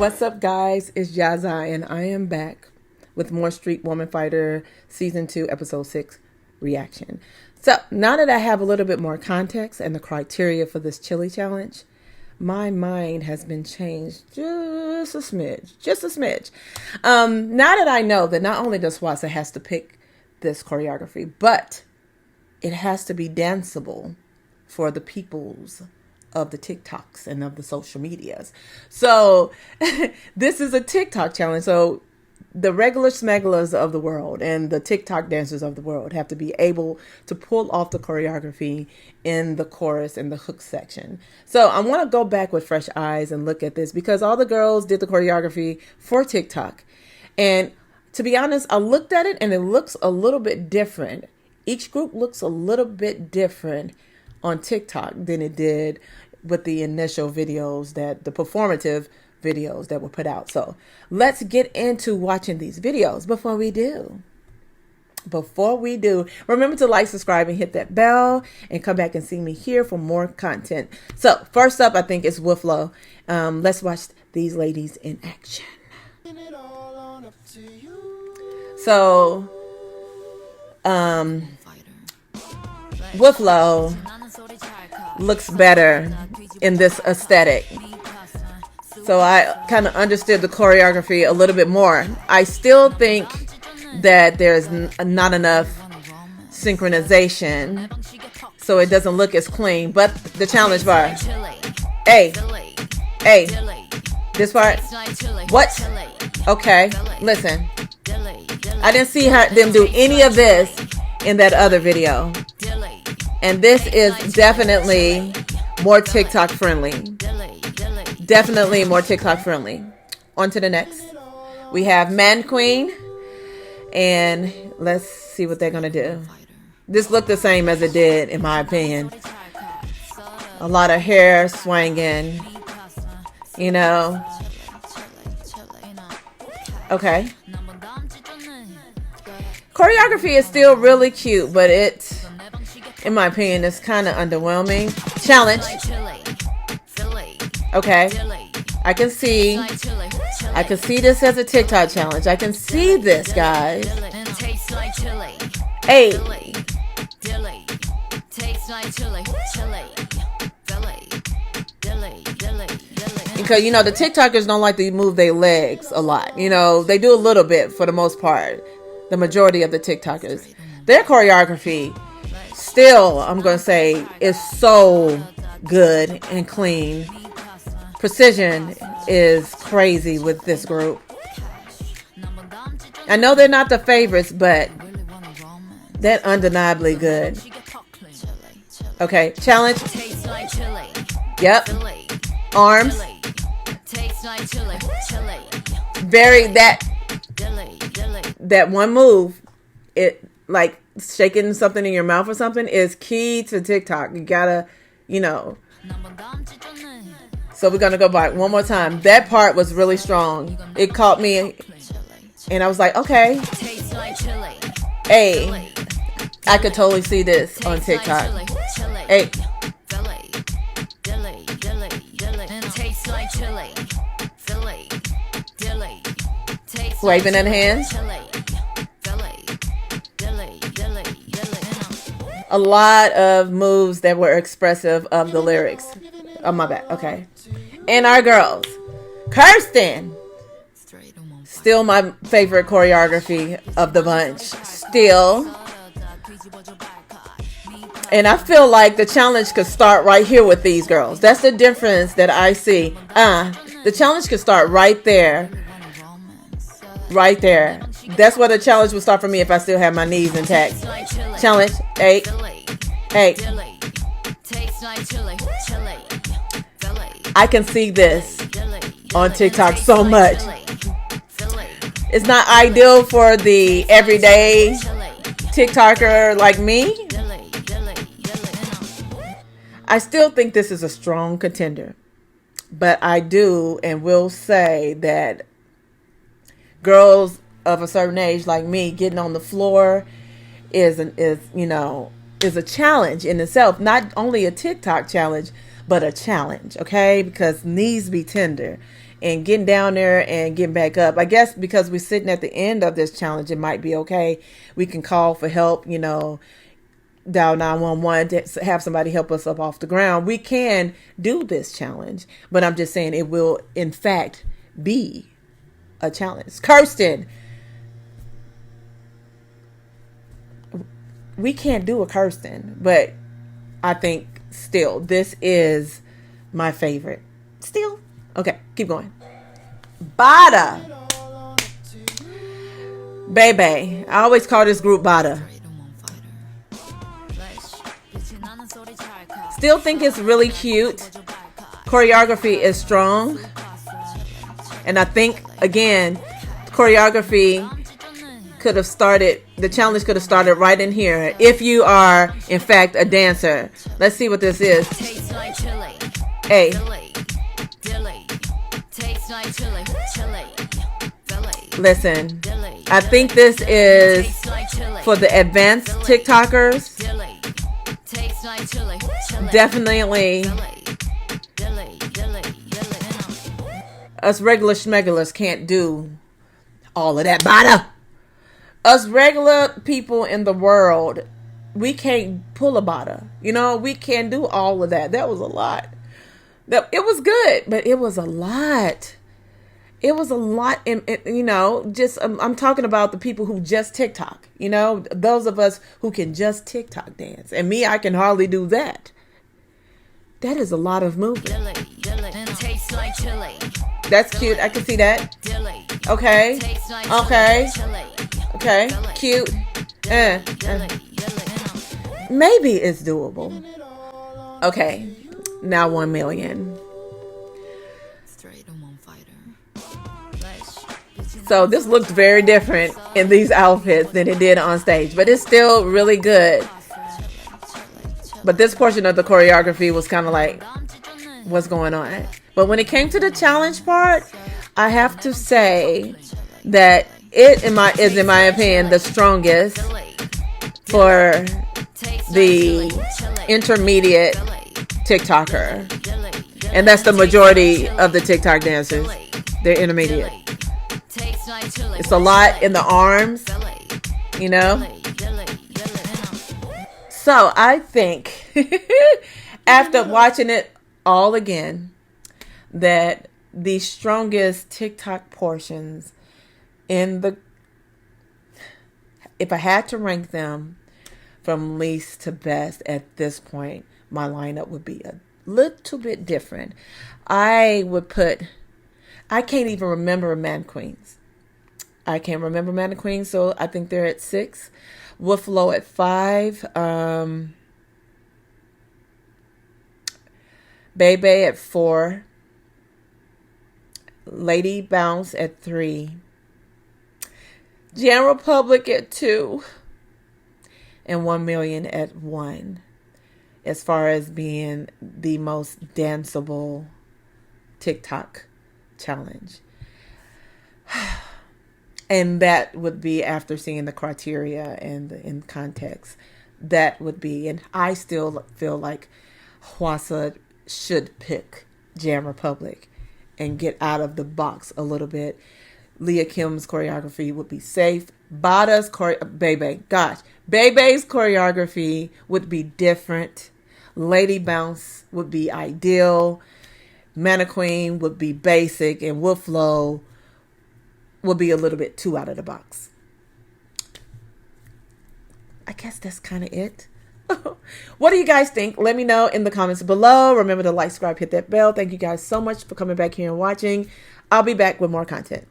What's up, guys? It's Yazai, and I am back with more Street Woman Fighter Season 2, Episode 6 reaction. So, now that I have a little bit more context and the criteria for this chili challenge, my mind has been changed just a smidge. Now that I know that not only does Hwasa has to pick this choreography, but it has to be danceable for the peoples of the TikToks and of the social medias. So this is a TikTok challenge. So the regular smegglers of the world and the TikTok dancers of the world have to be able to pull off the choreography in the chorus and the hook section. So I want to go back with fresh eyes and look at this because all the girls did the choreography for TikTok. And to be honest, I looked at it and it looks a little bit different. Each group looks a little bit different on TikTok than it did with the initial videos, that the performative videos that were put out. So let's get into watching these videos. Before we do, remember to like, subscribe, and hit that bell, and come back and see me here for more content. So first up, I think it's Wooflo. Let's watch these ladies in action. So Wooflo looks better in this aesthetic. So I kind of understood the choreography a little bit more. I still think that there's not enough synchronization, so it doesn't look as clean. But the challenge bar, hey, this part, what? Okay, listen. I didn't see them do any of this in that other video. And this is definitely more TikTok friendly. Definitely more TikTok friendly. On to the next. We have Man Queen. And let's see what they're going to do. This looked the same as it did, in my opinion. A lot of hair swinging. You know. Okay. Choreography is still really cute, but it, in my opinion, it's kind of underwhelming. Challenge. Okay. I can see this as a TikTok challenge. I can see this, guys. Hey. Because, you know, the TikTokers don't like to move their legs a lot. You know, they do a little bit for the most part. The majority of the TikTokers. Their choreography still, I'm going to say, is so good and clean. Precision is crazy with this group. I know they're not the favorites, but they're undeniably good. Okay, challenge. Yep. Arms. Very, that one move, it like shaking something in your mouth or something, is key to TikTok. You gotta, you know. So we're gonna go back one more time. That part was really strong. It caught me, and I was like, okay, hey, I could totally see this on TikTok. Hey, waving in hands. A lot of moves that were expressive of the lyrics. Oh, my bad. Okay. And our girls. Kirsten. Still my favorite choreography of the bunch. Still. And I feel like the challenge could start right here with these girls. That's the difference that I see. The challenge could start right there. Right there. That's where the challenge would start for me if I still have my knees intact. Challenge. Hey. I can see this on TikTok so much. It's not ideal for the everyday TikToker like me. I still think this is a strong contender. But I do and will say that girls of a certain age like me getting on the floor is a challenge in itself. Not only a TikTok challenge, but a challenge, okay? Because knees be tender and getting down there and getting back up. I guess because we're sitting at the end of this challenge, it might be okay. We can call for help, you know, dial 911 to have somebody help us up off the ground. We can do this challenge, but I'm just saying it will, in fact, be a challenge. Kirsten, we can't do a Kirsten, but I think still this is my favorite. Still? Okay, keep going. Bada. Baby. I always call this group Bada. Still think it's really cute. Choreography is strong. And I think, again, choreography could have started, the challenge could have started right in here if you are in fact a dancer. Let's see what this is. Hey, listen, I think this is for the advanced TikTokers. Definitely us regular schmegulars can't do all of that. Bada. Us regular people in the world, we can't pull a bada. You know, we can't do all of that. That was a lot. It was good, but it was a lot. It was a lot. And you know, just I'm talking about the people who just TikTok. You know, those of us who can just TikTok dance. And me, I can hardly do that. That is a lot of movement. That's cute. I can see that. Okay. Okay. Okay, cute. Maybe it's doable. Okay, now 1 million. So this looked very different in these outfits than it did on stage, but it's still really good. But this portion of the choreography was kind of like, what's going on? But when it came to the challenge part, I have to say that it is in my opinion the strongest for the intermediate TikToker, and that's the majority of the TikTok dancers. They're intermediate. It's a lot in the arms, you know. So I think after watching it all again, that the strongest TikTok portions if I had to rank them from least to best at this point, my lineup would be a little bit different. I can't even remember Man Queens. I can't remember Man Queens, so I think they're at 6. Wooflo at 5. Bebe at 4. Lady Bounce at 3. Jan Republic at 2. And 1 million at 1. As far as being the most danceable TikTok challenge. And that would be after seeing the criteria and in context. That would be, and I still feel like Hwasa should pick Jam Republic and get out of the box a little bit. Leah Kim's choreography would be safe. Bebe's choreography would be different. Lady Bounce would be ideal. Mannequin would be basic, and Wooflo would be a little bit too out of the box. I guess that's kind of it. What do you guys think? Let me know in the comments below. Remember to like, subscribe, hit that bell. Thank you guys so much for coming back here and watching. I'll be back with more content.